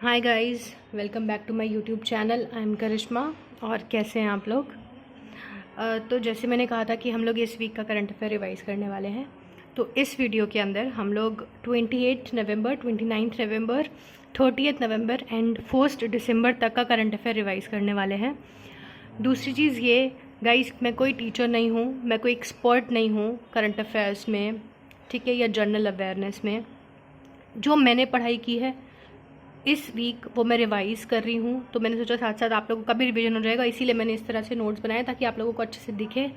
Hi guys, welcome back to my YouTube channel. I am Karishma. और कैसे हैं आप लोग? तो जैसे मैंने कहा था कि हम लोग इस वीक का करंट अफेयर रिवाइज़ करने वाले हैं। तो इस वीडियो के अंदर हम लोग 28 नवंबर, 29 नवंबर, 30 नवंबर एंड 1 दिसंबर तक का करंट अफेयर रिवाइज़ करने वाले हैं। दूसरी चीज़ ये गाइस, मैं कोई टीचर नहीं हूँ, मैं कोई एक्सपर्ट नहीं हूँ करंट अफेयर्स में, ठीक है, या जनरल अवेयरनेस में। जो मैंने पढ़ाई की है इस वीक वो मैं रिवाइज़ कर रही हूँ, तो मैंने सोचा साथ साथ आप लोगों का भी रिवीजन हो जाएगा, इसीलिए मैंने इस तरह से नोट्स बनाए ताकि आप लोगों को अच्छे से दिखे,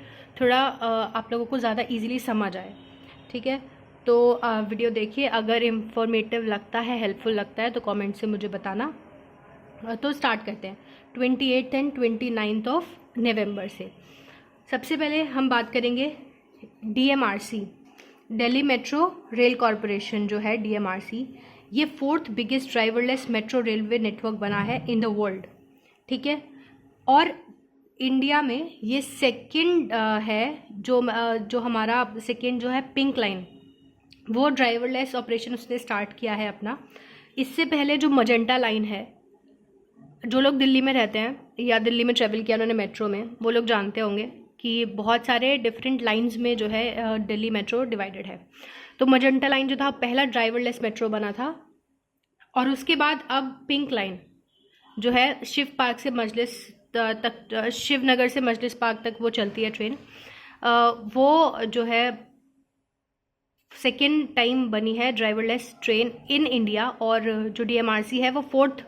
थोड़ा आप लोगों को ज़्यादा इजीली समझ आए। ठीक है, तो वीडियो देखिए, अगर इंफॉर्मेटिव लगता है, हेल्पफुल लगता है तो कमेंट से मुझे बताना। तो स्टार्ट करते हैं 28 एंड 29 ऑफ नवंबर से। सबसे पहले हम बात करेंगे DMRC, Delhi metro rail corporation जो है DMRC, ये 4th biggest driverless metro railway network बना है इन द वर्ल्ड। ठीक है, और इंडिया में ये सेकंड है, जो हमारा सेकंड जो है पिंक लाइन, वो ड्राइवरलेस ऑपरेशन उसने स्टार्ट किया है अपना। इससे पहले जो मजेंटा लाइन है, जो लोग दिल्ली में रहते हैं या दिल्ली में ट्रेवल किया उन्होंने मेट्रो में, वो लोग जानते होंगे कि बहुत सारे डिफरेंट लाइंस में जो है दिल्ली मेट्रो डिवाइडेड है। तो मजेंटा लाइन जो था पहला ड्राइवरलेस मेट्रो बना था, और उसके बाद अब पिंक लाइन जो है शिव पार्क से मजलिस तक, शिवनगर से मजलिस पार्क तक वो चलती है ट्रेन, वो जो है सेकेंड टाइम बनी है ड्राइवरलेस ट्रेन इन इंडिया। और जो DMRC है वो 4th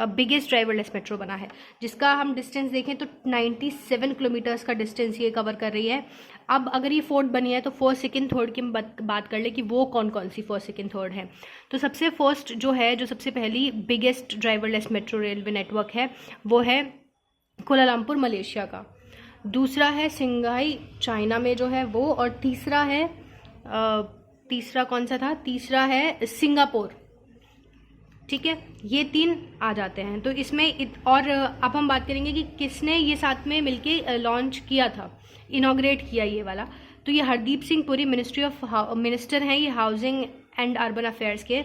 बिगेस्ट ड्राइवरलेस मेट्रो बना है, जिसका हम डिस्टेंस देखें तो 97 किलोमीटर्स का डिस्टेंस ये कवर कर रही है। अब अगर ये 4th बनी है तो फर्स्ट सेकंड थर्ड की बात कर ले कि वो कौन कौन सी फर्स्ट सेकंड थर्ड है। तो सबसे फर्स्ट जो है, जो सबसे पहली biggest driverless metro railway network है, वो है कुआलालंपुर मलेशिया का। दूसरा है सिंघाई चाइना में जो है वो, और तीसरा है तीसरा कौन सा था, तीसरा है सिंगापुर। ठीक है, ये 3 आ जाते हैं। तो इसमें और अब हम बात करेंगे कि किसने ये साथ में मिलके लॉन्च किया था, इनॉग्रेट किया ये वाला। तो ये हरदीप सिंह पुरी मिनिस्टर हैं ये हाउसिंग एंड अर्बन अफेयर्स के,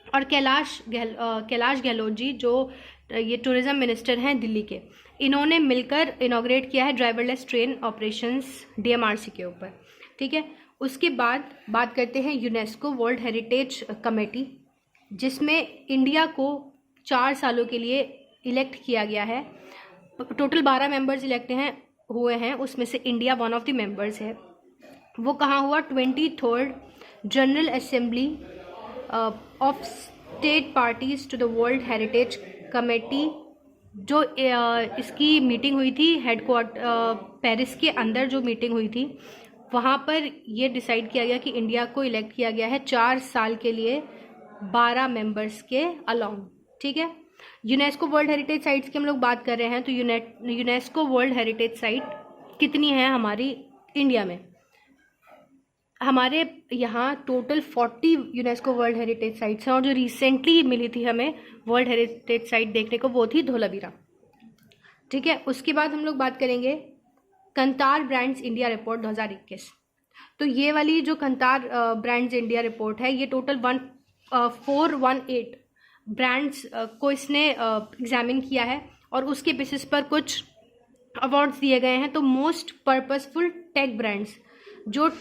और कैलाश गहलोत जी जो ये टूरिज्म मिनिस्टर हैं दिल्ली के, इन्होंने मिलकर इनॉग्रेट किया है ड्राइवरलेस ट्रेन ऑपरेशंस DMRC के ऊपर। ठीक है, उसके बाद बात करते हैं यूनेस्को वर्ल्ड हेरिटेज कमेटी, जिसमें इंडिया को 4 सालों के लिए इलेक्ट किया गया है। टोटल 12 मेंबर्स इलेक्ट हुए हैं, उसमें से India one of the members है। वो कहाँ हुआ? 23rd general assembly of state parties to the world heritage committee, जो इसकी मीटिंग हुई थी हेडक्वार्टर पेरिस के अंदर, जो मीटिंग हुई थी वहाँ पर ये डिसाइड किया गया कि इंडिया को इलेक्ट किया गया है 4 साल के लिए 12 मेंबर्स के अलाउंग। ठीक है, यूनेस्को वर्ल्ड हेरिटेज साइट्स की हम लोग बात कर रहे हैं, तो यूनेस्को वर्ल्ड हेरिटेज साइट कितनी है हमारी इंडिया में? हमारे यहाँ total 40 UNESCO world heritage sites हैं, और जो रिसेंटली मिली थी हमें वर्ल्ड हेरिटेज साइट देखने को वो थी धोलावीरा। ठीक है, उसके बाद हम लोग बात करेंगे कंतार ब्रांड्स इंडिया रिपोर्ट 2021। तो ये वाली जो कंतार ब्रांड्स इंडिया रिपोर्ट है, ये टोटल 418 ब्रांड्स को इसने एग्जामिन किया है, और उसके बेसिस पर कुछ अवार्ड्स दिए गए हैं। तो मोस्ट पर्पसफुल टेक ब्रांड्स, जो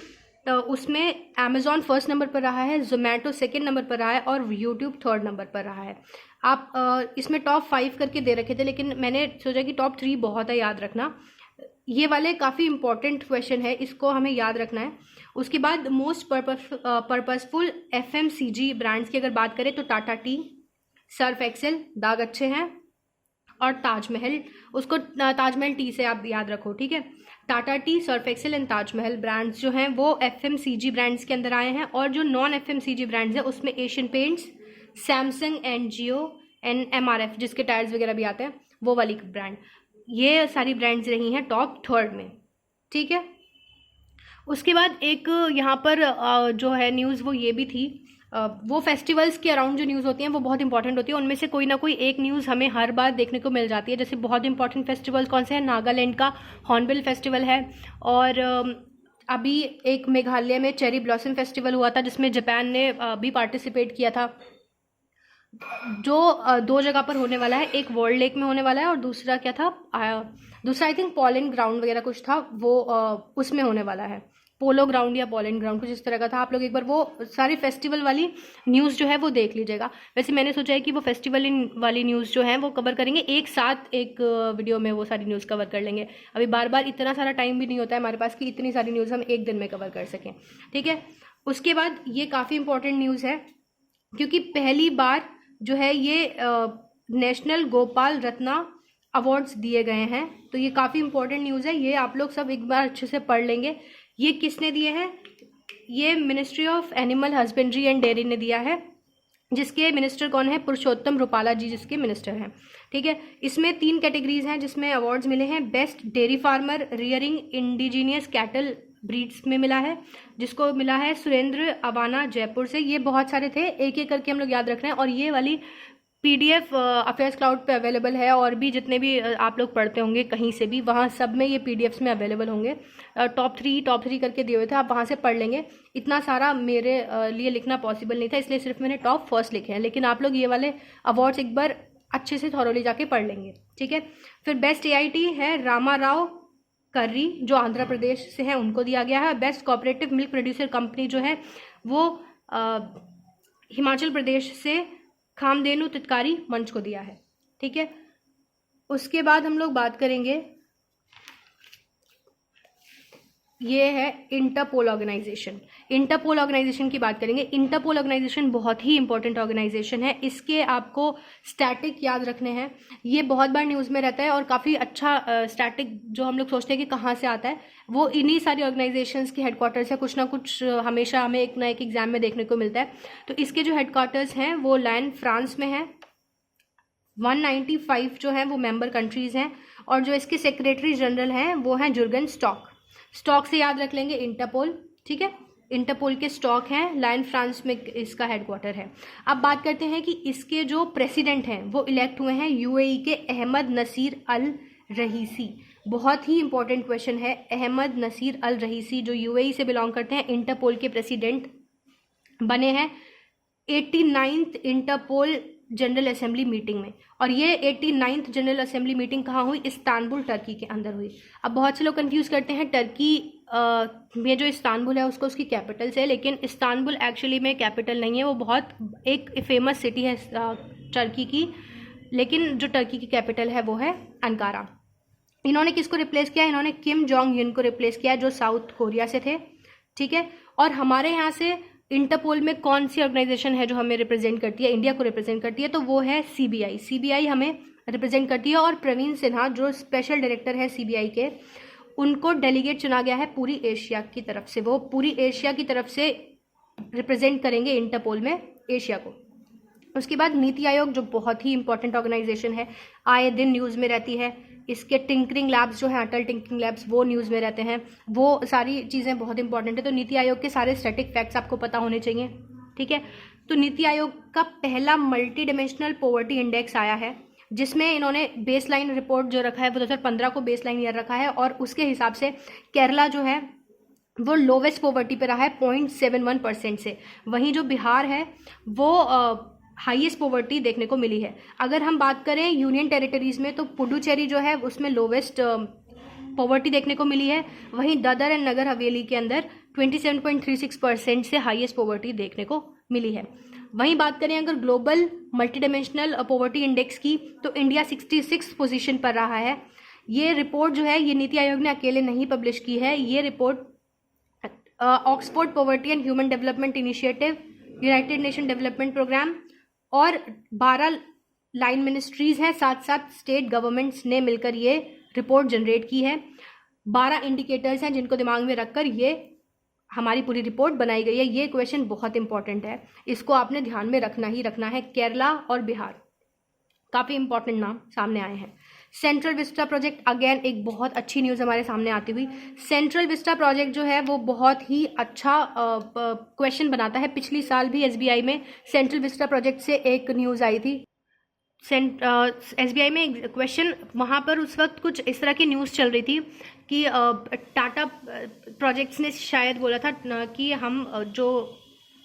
उसमें अमेजॉन फर्स्ट नंबर पर रहा है, जोमेटो सेकंड नंबर पर रहा है, और यूट्यूब थर्ड नंबर पर रहा है। आप इसमें टॉप 5 करके दे रखे थे, लेकिन मैंने सोचा कि टॉप 3 बहुत है, याद रखना। ये वाले काफ़ी इंपॉर्टेंट क्वेश्चन है, इसको हमें याद रखना है। उसके बाद मोस्ट पर्पसफुल FMCG ब्रांड्स की अगर बात करें तो टाटा टी, सर्फ एक्सेल, दाग अच्छे हैं, और ताजमहल, उसको ताजमहल टी से आप याद रखो। ठीक है, Tata Tea, Surf Excel and Taj Mahal brands जो हैं वो FMCG ब्रांड्स के अंदर आए हैं। और जो नॉन FMCG ब्रांड्स हैं उसमें Asian paints, Samsung, NGO and MRF, जिसके टायर्स वगैरह भी आते हैं, वो वाली ब्रांड, ये सारी ब्रांड्स रही हैं टॉप 3rd में। ठीक है, उसके बाद एक यहाँ पर जो है न्यूज़ वो ये भी थी, वो फेस्टिवल्स के अराउंड जो न्यूज़ होती हैं वो बहुत इंपॉर्टेंट होती है, उनमें से कोई ना कोई एक न्यूज़ हमें हर बार देखने को मिल जाती है। जैसे बहुत इंपॉर्टेंट फेस्टिवल कौन से हैं? नागालैंड का हॉर्नबिल फेस्टिवल है, और अभी एक मेघालय में चेरी ब्लॉसम फेस्टिवल हुआ था जिसमें जापान ने भी पार्टिसिपेट किया था। जो दो जगह पर होने वाला है, एक वर्ल्ड लेक में होने वाला है और दूसरा क्या था, दूसरा आई थिंक पोलैंड ग्राउंड वगैरह कुछ था, वो उसमें होने वाला है, पोलो ग्राउंड या पोलैंड ग्राउंड कुछ इस तरह का था। आप लोग एक बार वो सारी फेस्टिवल वाली न्यूज़ जो है वो देख लीजिएगा। वैसे मैंने सोचा है कि वो फेस्टिवल वाली न्यूज़ जो है वो कवर करेंगे एक साथ, एक वीडियो में वो सारी न्यूज़ कवर कर लेंगे। अभी बार बार इतना सारा टाइम भी नहीं होता है हमारे पास कि इतनी सारी न्यूज़ हम एक दिन में कवर कर सकें, ठीक है। उसके बाद ये काफ़ी इंपॉर्टेंट न्यूज़ है, क्योंकि पहली बार जो है ये नेशनल गोपाल रत्ना अवार्ड्स दिए गए हैं। तो ये काफ़ी इंपॉर्टेंट न्यूज़ है, ये आप लोग सब एक बार अच्छे से पढ़ लेंगे। ये किसने दिए हैं? ये ministry of animal husbandry and dairy ने दिया है, जिसके मिनिस्टर कौन है? पुरुषोत्तम रुपाला जी जिसके मिनिस्टर हैं, ठीक है। इसमें 3 कैटेगरीज हैं जिसमें अवार्ड्स मिले हैं। Best dairy farmer rearing indigenous cattle breeds में मिला है, जिसको मिला है सुरेंद्र अवाना जयपुर से। ये बहुत सारे थे, एक एक करके हम लोग याद रख रहे हैं। और ये वाली PDF अफेयर्स क्लाउड पे अवेलेबल है, और भी जितने भी आप लोग पढ़ते होंगे कहीं से भी, वहाँ सब में ये PDFs में अवेलेबल होंगे। टॉप थ्री करके दिए हुए थे, आप वहाँ से पढ़ लेंगे। इतना सारा मेरे लिए लिखना पॉसिबल नहीं था, इसलिए सिर्फ मैंने टॉप फर्स्ट लिखे हैं, लेकिन आप लोग ये वाले अवार्ड्स एक बार अच्छे से थॉरोली जाके पढ़ लेंगे, ठीक है। फिर बेस्ट AIT है रामा राव कर्री जो आंध्र प्रदेश से है, उनको दिया गया है। Best cooperative milk producer company जो है वो हिमाचल प्रदेश से खामधेनु तितकारी मंच को दिया है, ठीक है। उसके बाद हम लोग बात करेंगे, ये है इंटरपोल ऑर्गेनाइजेशन। इंटरपोल ऑर्गेनाइजेशन की बात करेंगे। इंटरपोल ऑर्गेनाइजेशन बहुत ही इंपॉर्टेंट ऑर्गेनाइजेशन है, इसके आपको स्टैटिक याद रखने हैं। ये बहुत बार न्यूज़ में रहता है और काफ़ी अच्छा स्टैटिक जो हम लोग सोचते हैं कि कहाँ से आता है, वो इन्हीं सारी ऑर्गेनाइजेशंस के हेडक्वार्टर्स है। कुछ ना कुछ हमेशा हमें एक ना एक एग्जाम में देखने को मिलता है। तो इसके जो हेडक्वार्टर्स हैं वो लैन फ्रांस में है। 195 जो है वो मेंबर कंट्रीज हैं, और जो इसके सेक्रेटरी जनरल हैं वो हैं जुर्गन स्टॉक से याद रख लेंगे इंटरपोल, ठीक है। इंटरपोल के स्टॉक हैं, लाइन फ्रांस में इसका हेडक्वार्टर है। अब बात करते हैं कि इसके जो प्रेसिडेंट हैं वो इलेक्ट हुए हैं UAE के अहमद नसीर अल रहीसी। बहुत ही इंपॉर्टेंट क्वेश्चन है, अहमद नसीर अल रहीसी जो UAE से बिलोंग करते हैं, इंटरपोल के प्रेसिडेंट बने हैं 89th interpole general assembly meeting में। और ये 89th जनरल असेंबली मीटिंग कहाँ हुई? इस्तांबुल, टर्की के अंदर हुई। अब बहुत से लोग कंफ्यूज करते हैं टर्की में जो इस्तांबुल है उसको उसकी कैपिटल से, लेकिन इस्तांबुल एक्चुअली में कैपिटल नहीं है, वो बहुत एक फेमस सिटी है टर्की की, लेकिन जो टर्की की कैपिटल है वो है अंकारा। इन्होंने किसको रिप्लेस किया? इन्होंने किम जोंग युन को रिप्लेस किया जो साउथ कोरिया से थे, ठीक है। और हमारे यहाँ से इंटरपोल में कौन सी ऑर्गेनाइजेशन है जो हमें रिप्रेजेंट करती है, इंडिया को रिप्रेजेंट करती है? तो वो है CBI हमें रिप्रेजेंट करती है। और प्रवीण सिन्हा जो स्पेशल डायरेक्टर है CBI के, उनको डेलीगेट चुना गया है पूरी एशिया की तरफ से, वो पूरी एशिया की तरफ से रिप्रेजेंट करेंगे इंटरपोल में एशिया को। उसके बाद नीति आयोग जो बहुत ही इंपॉर्टेंट ऑर्गेनाइजेशन है, आए दिन न्यूज़ में रहती है। इसके टिंकरिंग लैब्स जो है, अटल टिंकरिंग लैब्स, वो न्यूज़ में रहते हैं। वो सारी चीज़ें बहुत इंपॉर्टेंट है। तो नीति आयोग के सारे स्टैटिक फैक्ट्स आपको पता होने चाहिए, ठीक है। तो नीति आयोग का पहला मल्टी डिमेंशनल पॉवर्टी इंडेक्स आया है, जिसमें इन्होंने बेसलाइन रिपोर्ट जो रखा है वो 2015 को बेसलाइन ईयर रखा है, और उसके हिसाब से केरला जो है वो लोवेस्ट पॉवर्टी पे रहा है 0.71% से। वहीं जो बिहार है वो हाईएस्ट पॉवर्टी देखने को मिली है। अगर हम बात करें यूनियन टेरिटरीज में, तो पुडुचेरी जो है उसमें लोवेस्ट पॉवर्टी देखने को मिली है। वहीं दादर एंड नगर हवेली के अंदर 27.36% से हाईएस्ट पॉवर्टी देखने को मिली है। वहीं बात करें अगर global multi dimensional poverty index की, तो इंडिया 66 पोजीशन पर रहा है। ये रिपोर्ट जो है ये नीति आयोग ने अकेले नहीं पब्लिश की है, ये report Oxford Poverty and Human Development Initiative, United Nation Development Programme और 12 लाइन मिनिस्ट्रीज हैं, साथ स्टेट गवर्नमेंट्स ने मिलकर ये रिपोर्ट जनरेट की है। 12 इंडिकेटर्स हैं जिनको दिमाग में रखकर ये हमारी पूरी रिपोर्ट बनाई गई है। ये क्वेश्चन बहुत इंपॉर्टेंट है, इसको आपने ध्यान में रखना ही रखना है। केरला और बिहार काफ़ी इंपॉर्टेंट नाम सामने आए हैं। सेंट्रल विस्टा प्रोजेक्ट, अगेन एक बहुत अच्छी न्यूज़ हमारे सामने आती हुई। सेंट्रल विस्टा प्रोजेक्ट जो है वो बहुत ही अच्छा क्वेश्चन बनाता है। पिछली साल भी SBI में सेंट्रल विस्टा प्रोजेक्ट से एक न्यूज़ आई थी। SBI में एक क्वेश्चन, वहाँ पर उस वक्त कुछ इस तरह की न्यूज़ चल रही थी कि टाटा प्रोजेक्ट्स ने शायद बोला था कि हम जो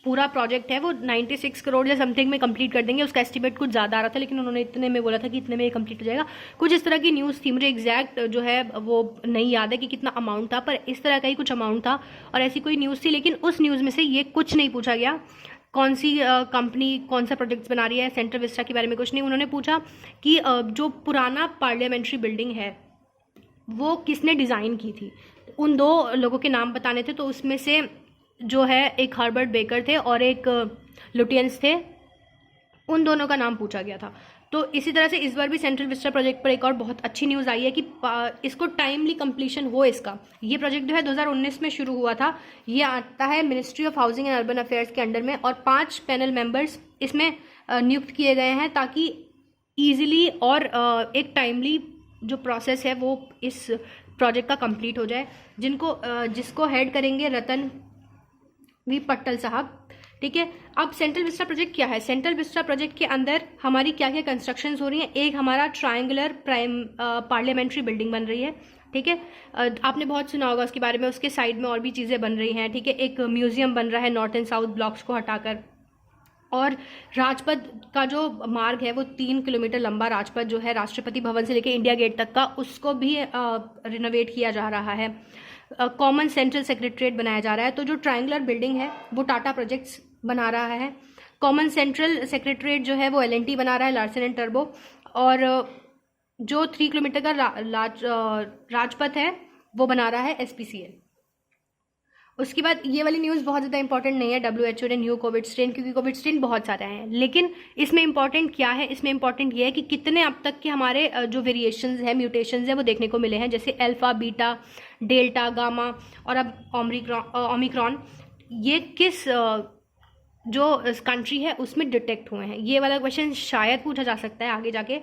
पूरा प्रोजेक्ट है वो 96 करोड़ या समथिंग में कंप्लीट कर देंगे। उसका एस्टिमेट कुछ ज़्यादा आ रहा था, लेकिन उन्होंने इतने में बोला था कि इतने में कंप्लीट हो जाएगा। कुछ इस तरह की न्यूज़ थी, मुझे एग्जैक्ट जो है वो नहीं याद है कि कितना अमाउंट था, पर इस तरह का ही कुछ अमाउंट था और ऐसी कोई न्यूज़ थी। लेकिन उस न्यूज़ में से ये कुछ नहीं पूछा गया, कौन सी कंपनी कौन सा प्रोजेक्ट्स बना रही है, सेंट्रल विस्टा के बारे में कुछ नहीं। उन्होंने पूछा कि जो पुराना पार्लियामेंट्री बिल्डिंग है वो किसने डिज़ाइन की थी। उन 2 लोगों के नाम बताने थे, तो उसमें से जो है एक हर्बर्ट बेकर थे और एक लुटियंस थे, उन दोनों का नाम पूछा गया था। तो इसी तरह से इस बार भी सेंट्रल विस्टा प्रोजेक्ट पर एक और बहुत अच्छी न्यूज़ आई है कि इसको टाइमली कंप्लीशन हो इसका। ये प्रोजेक्ट जो है 2019 में शुरू हुआ था। ये आता है ministry of housing and urban affairs के अंडर में, और 5 पैनल मेंबर्स इसमें नियुक्त किए गए हैं ताकि ईजिली और एक टाइमली जो प्रोसेस है वो इस प्रोजेक्ट का कंप्लीट हो जाए। जिसको हेड करेंगे रतन वी पट्टल साहब, ठीक है। अब सेंट्रल विस्टा प्रोजेक्ट क्या है? सेंट्रल विस्टा प्रोजेक्ट के अंदर हमारी क्या क्या कंस्ट्रक्शंस हो रही हैं? एक हमारा ट्रायंगुलर पार्लियामेंट्री बिल्डिंग बन रही है, ठीक है। आपने बहुत सुना होगा उसके बारे में। उसके साइड में और भी चीज़ें बन रही हैं, ठीक है। एक म्यूजियम बन रहा है नॉर्थ एंड साउथ ब्लॉक्स को हटाकर, और राजपथ का जो मार्ग है वो 3 किलोमीटर लंबा राजपथ जो है राष्ट्रपति भवन से लेकर इंडिया गेट तक का, उसको भी रिनोवेट किया जा रहा है। कॉमन सेंट्रल सेक्रेटरीट बनाया जा रहा है। तो जो ट्रायंगुलर बिल्डिंग है वो टाटा प्रोजेक्ट्स बना रहा है। कॉमन सेंट्रल सेक्रेटरीट जो है वो L&T बना रहा है, लार्सन एंड टर्बो। और जो 3 किलोमीटर का राजपथ है वो बना रहा है SPCL। उसके बाद ये वाली न्यूज़ बहुत ज़्यादा इंपॉर्टेंट नहीं है, WHO ने न्यू कोविड स्ट्रेन, क्योंकि कोविड स्ट्रेन बहुत सारे हैं। लेकिन इसमें इंपॉर्टेंट क्या है? इसमें इंपॉर्टेंट ये है कि कितने अब तक के हमारे जो वेरिएशंस हैं, म्यूटेशंस हैं, वो देखने को मिले हैं, जैसे अल्फा, बीटा, डेल्टा, गामा और अब ओमिक्रॉन। ये किस जो कंट्री है उसमें डिटेक्ट हुए हैं? ये वाला क्वेश्चन शायद पूछा जा सकता है आगे जाके।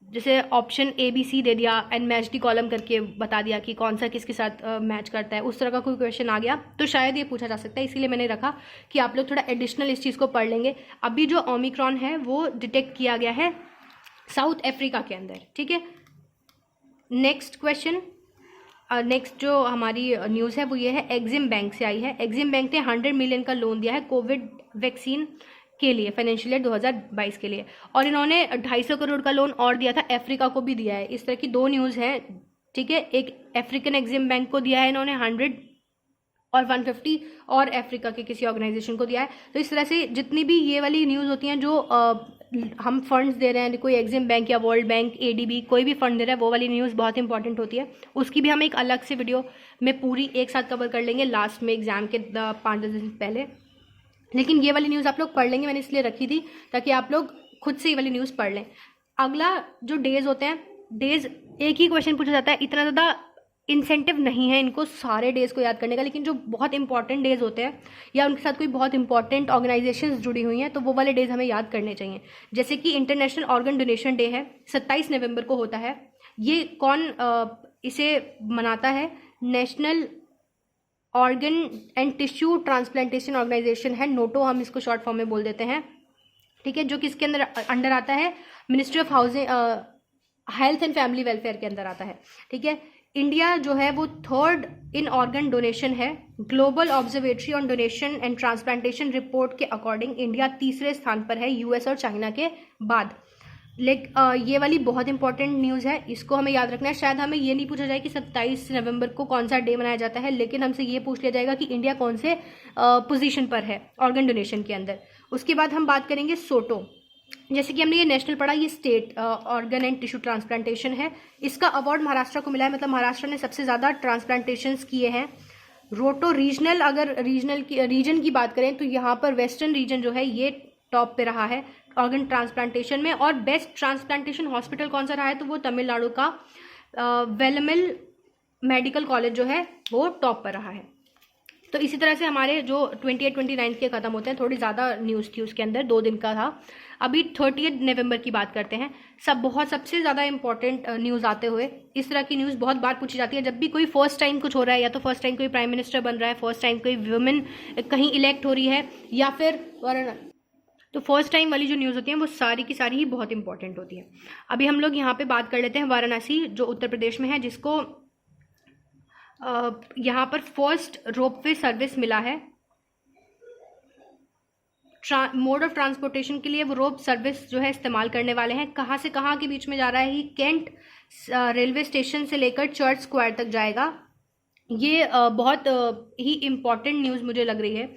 जैसे ऑप्शन ABC दे दिया, NMATCD कॉलम करके बता दिया कि कौन सा किसके साथ मैच करता है, उस तरह का कोई क्वेश्चन आ गया तो शायद ये पूछा जा सकता है। इसीलिए मैंने रखा कि आप लोग थोड़ा एडिशनल इस चीज़ को पढ़ लेंगे। अभी जो ओमिक्रॉन है वो डिटेक्ट किया गया है साउथ अफ्रीका के अंदर, ठीक है। नेक्स्ट क्वेश्चन, नेक्स्ट जो हमारी न्यूज़ है वो ये है, एग्जिम बैंक से आई है। एग्जिम बैंक ने 100 मिलियन का लोन दिया है कोविड वैक्सीन के लिए, फाइनेंशियल ईयर 2022 के लिए, और इन्होंने 250 करोड़ का लोन और दिया था, अफ्रीका को भी दिया है। इस तरह की 2 न्यूज़ हैं, ठीक है। एक अफ्रीकन एग्जिम बैंक को दिया है इन्होंने 100 और 150, और अफ्रीका के किसी ऑर्गेनाइजेशन को दिया है। तो इस तरह से जितनी भी ये वाली न्यूज़ होती हैं जो हम फंड्स दे रहे हैं, कोई एग्जिम बैंक या वर्ल्ड बैंक, ADB कोई भी फंड दे रहा है, वो वाली न्यूज़ बहुत इंपॉर्टेंट होती है। उसकी भी हम एक अलग से वीडियो में पूरी एक साथ कवर कर लेंगे लास्ट में एग्जाम के 5-10 दिन पहले। लेकिन ये वाली न्यूज़ आप लोग पढ़ लेंगे, मैंने इसलिए रखी थी ताकि आप लोग खुद से ये वाली न्यूज़ पढ़ लें। अगला जो डेज होते हैं, डेज एक ही क्वेश्चन पूछा जाता है, इतना ज़्यादा इंसेंटिव नहीं है इनको सारे डेज को याद करने का। लेकिन जो बहुत इंपॉर्टेंट डेज होते हैं या उनके साथ कोई बहुत इंपॉर्टेंट ऑर्गेनाइजेशंस जुड़ी हुई हैं तो वो वाले डेज हमें याद करने चाहिए। जैसे कि इंटरनेशनल ऑर्गन डोनेशन डे है, 27 नवंबर को होता है। ये कौन इसे मनाता है? National Organ and Tissue Transplantation Organisation है, नोटो हम इसको शॉर्ट फॉर्म में बोल देते हैं, ठीक है। जो किसके अंडर आता है? Ministry of housing, health and family welfare के अंदर आता है, ठीक है। इंडिया जो है वो 3rd इन ऑर्गन डोनेशन है। Global observatory on donation and transplantation report के अकॉर्डिंग इंडिया 3रे स्थान पर है, US और चाइना के बाद। ये वाली बहुत इंपॉर्टेंट न्यूज़ है, इसको हमें याद रखना है। शायद हमें ये नहीं पूछा जाए कि 27 नवंबर को कौन सा डे मनाया जाता है, लेकिन हमसे ये पूछ लिया जाएगा कि इंडिया कौन से पोजीशन पर है ऑर्गन डोनेशन के अंदर। उसके बाद हम बात करेंगे सोटो। जैसे कि हमने ये नेशनल पढ़ा, ये state organ and Tissue transplantation है। इसका अवार्ड महाराष्ट्र को मिला है, मतलब महाराष्ट्र ने सबसे ज़्यादा ट्रांसप्लांटेशंस किए हैं। रोटो रीजनल, अगर रीजन की बात करें तो यहाँ पर वेस्टर्न रीजन जो है ये टॉप पे रहा है ऑर्गन ट्रांसप्लांटेशन में। और बेस्ट ट्रांसप्लांटेशन हॉस्पिटल कौन सा रहा है? तो वो तमिलनाडु का वेलमिल मेडिकल कॉलेज जो है वो टॉप पर रहा है। तो इसी तरह से हमारे जो 28-29 के ख़त्म होते हैं, थोड़ी ज़्यादा न्यूज़ थी उसके अंदर, 2 दिन का था। अभी 30 नवंबर की बात करते हैं। सबसे ज़्यादा इंपॉर्टेंट न्यूज़ आते हुए, इस तरह की न्यूज़ बहुत बार पूछी जाती है जब भी कोई फर्स्ट टाइम कुछ हो रहा है, या तो फर्स्ट टाइम कोई प्राइम मिनिस्टर बन रहा है, फर्स्ट टाइम कोई वुमेन कहीं इलेक्ट हो रही है, या फिर तो फर्स्ट टाइम वाली जो न्यूज़ होती हैं वो सारी की सारी ही बहुत इंपॉर्टेंट होती है। अभी हम लोग यहाँ पे बात कर लेते हैं वाराणसी, जो उत्तर प्रदेश में है, जिसको यहाँ पर फर्स्ट रोपवे सर्विस मिला है। मोड ऑफ ट्रांसपोर्टेशन के लिए वो रोप सर्विस जो है इस्तेमाल करने वाले हैं। कहाँ से कहाँ के बीच में जा रहा है? ये कैंट रेलवे स्टेशन से लेकर चर्च स्क्वायर तक जाएगा। ये बहुत ही इम्पॉर्टेंट न्यूज़ मुझे लग रही है।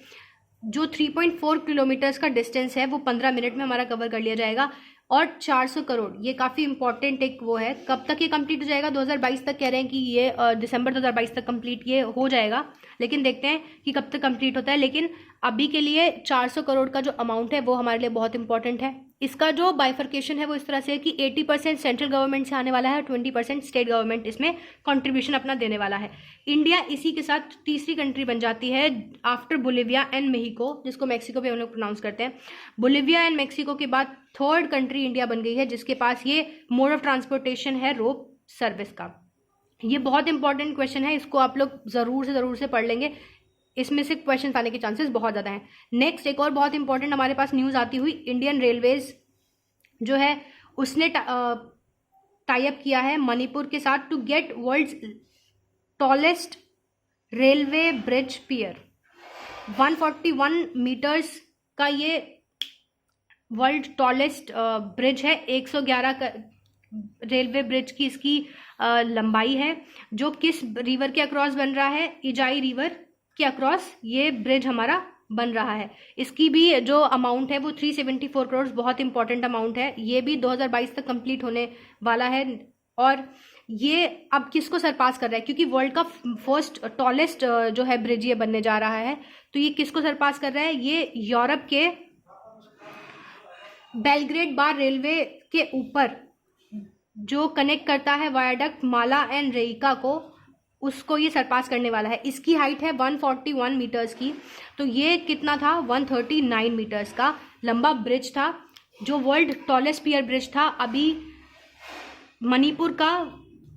जो 3.4 किलोमीटर्स का डिस्टेंस है वो 15 मिनट में हमारा कवर कर लिया जाएगा। और 400 करोड़, ये काफ़ी इंपॉर्टेंट एक वो है। कब तक ये कंप्लीट हो जाएगा? 2022 तक कह रहे हैं कि ये दिसंबर 2022 तक कंप्लीट ये हो जाएगा, लेकिन देखते हैं कि कब तक कंप्लीट होता है। लेकिन अभी के लिए 400 करोड़ का जो अमाउंट है वो हमारे लिए बहुत इंपॉर्टेंट है। इसका जो बाइफर्केशन है वो इस तरह से है कि 80% सेंट्रल गवर्नमेंट से आने वाला है और 20% स्टेट गवर्नमेंट इसमें कंट्रीब्यूशन अपना देने वाला है। इंडिया इसी के साथ तीसरी कंट्री बन जाती है आफ्टर बोलिविया एंड मेक्सिको, जिसको मेक्सिको भी हम लोग प्रोनाउंस करते हैं। बोलिविया एंड मेक्सिको के बाद थर्ड कंट्री इंडिया बन गई है जिसके पास ये मोड ऑफ ट्रांसपोर्टेशन है रोप सर्विस का। ये बहुत इंपॉर्टेंट क्वेश्चन है, इसको आप लोग ज़रूर से पढ़ लेंगे। इसमें से क्वेश्चन आने के चांसेस बहुत ज़्यादा हैं। नेक्स्ट एक और बहुत इंपॉर्टेंट हमारे पास न्यूज़ आती हुई, इंडियन रेलवेज जो है उसने टाई अप किया है मणिपुर के साथ to get world's tallest railway bridge pier. 141 metres का ये वर्ल्ड टॉलेस्ट ब्रिज है। 111 रेलवे ब्रिज की इसकी लंबाई है, जो किस रिवर के अक्रॉस बन रहा है? इजाई रिवर के अक्रॉस ये ब्रिज हमारा बन रहा है। इसकी भी जो अमाउंट है वो 374 करोड़, बहुत इंपॉर्टेंट अमाउंट है। ये भी 2022 तक कंप्लीट होने वाला है। और ये अब किसको सरपास कर रहा है? क्योंकि वर्ल्ड का फर्स्ट टॉलेस्ट जो है ब्रिज ये बनने जा रहा है, तो ये किसको सरपास कर रहा है? ये यूरोप के बेलग्रेड बार रेलवे के ऊपर जो कनेक्ट करता है वायाडक्ट माला एंड रेइका को, उसको ये सरपास करने वाला है। इसकी हाइट है 141 मीटर्स की, तो ये कितना था? 139 मीटर्स का लंबा ब्रिज था, जो वर्ल्ड टॉलेस्ट पियर ब्रिज था। अभी मणिपुर का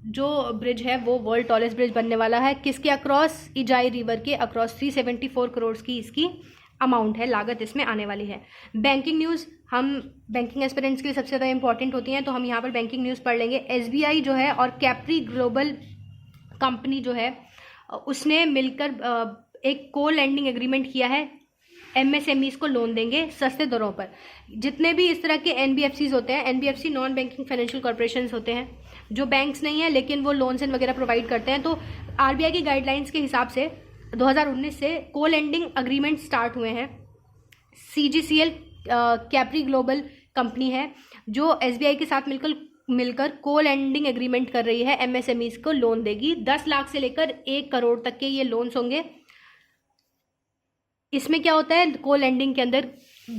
जो ब्रिज है वो वर्ल्ड टॉलेस्ट ब्रिज बनने वाला है। किसके अक्रॉस? इजाई रिवर के अक्रॉस। 374 करोड़ की इसकी अमाउंट है, लागत इसमें आने वाली है। बैंकिंग न्यूज़ हम बैंकिंग एस्पिरेंट्स के लिए सबसे ज़्यादा इंपॉर्टेंट होती हैं, तो हम यहाँ पर बैंकिंग न्यूज़ पढ़ लेंगे। SBI जो है और कैप्री ग्लोबल कंपनी जो है उसने मिलकर एक को लैंडिंग एग्रीमेंट किया है। MSMEs को लोन देंगे सस्ते दरों पर। जितने भी इस तरह के NBFCs होते हैं, NBFC non banking financial corporations होते हैं, जो बैंक्स नहीं है लेकिन वो लोन्स एंड वगैरह प्रोवाइड करते हैं, तो RBI की गाइडलाइंस के हिसाब से 2019 से को लैंडिंग अग्रीमेंट स्टार्ट हुए हैं। CGCL कैप्री ग्लोबल कंपनी है जो SBI के साथ मिलकर को लैंडिंग एग्रीमेंट कर रही है। MSMEs को लोन देगी। 10 लाख से लेकर 1 करोड़ तक के ये लोन्स होंगे। इसमें क्या होता है? को लैंडिंग के अंदर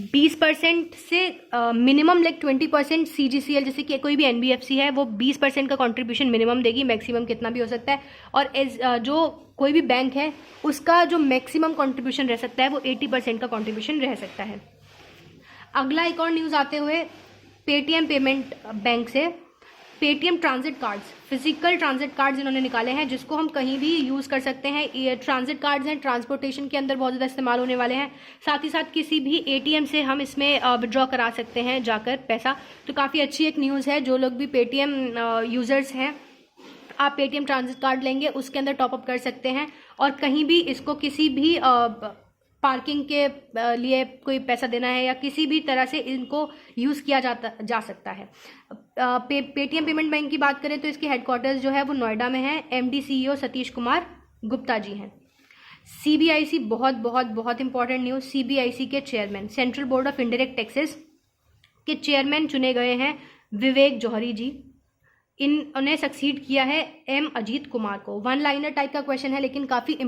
20% से मिनिमम 20% CGCL जैसे कि कोई भी NBFC है वो 20% का कंट्रीब्यूशन मिनिमम देगी, मैक्सिमम कितना भी हो सकता है। और जो कोई भी बैंक है उसका जो मैक्सिमम कंट्रीब्यूशन रह सकता है वो 80% का कंट्रीब्यूशन रह सकता है। अगला एक और न्यूज़ आते हुए पेटीएम पेमेंट बैंक से Paytm transit cards, physical transit cards इन्होंने निकाले हैं जिसको हम कहीं भी यूज़ कर सकते हैं। ये ट्रांजिट कार्ड्स हैं, ट्रांसपोर्टेशन के अंदर बहुत ज़्यादा इस्तेमाल होने वाले हैं। साथ ही साथ किसी भी ATM से हम इसमें विड्रॉ करा सकते हैं जाकर पैसा। तो काफ़ी अच्छी एक न्यूज़ है। जो लोग भी पेटीएम यूज़र्स हैं, आप पेटीएम ट्रांजिट कार्ड लेंगे, उसके अंदर टॉपअप कर सकते हैं और कहीं भी इसको किसी भी पार्किंग के लिए कोई पैसा देना है या किसी भी तरह से इनको यूज़ किया जा सकता है। पेटीएम पेमेंट बैंक की बात करें तो इसके हेडक्वार्टर्स जो है वो नोएडा में है। MD CEO सतीश कुमार गुप्ता जी हैं। CBIC बहुत इंपॉर्टेंट न्यूज़। CBIC के chairman, central board of indirect taxes के चेयरमैन चुने गए हैं विवेक जौहरी जी। इन्होंने सक्सीड किया है M अजीत कुमार को। 1 लाइनर टाइप का क्वेश्चन है लेकिन काफ़ी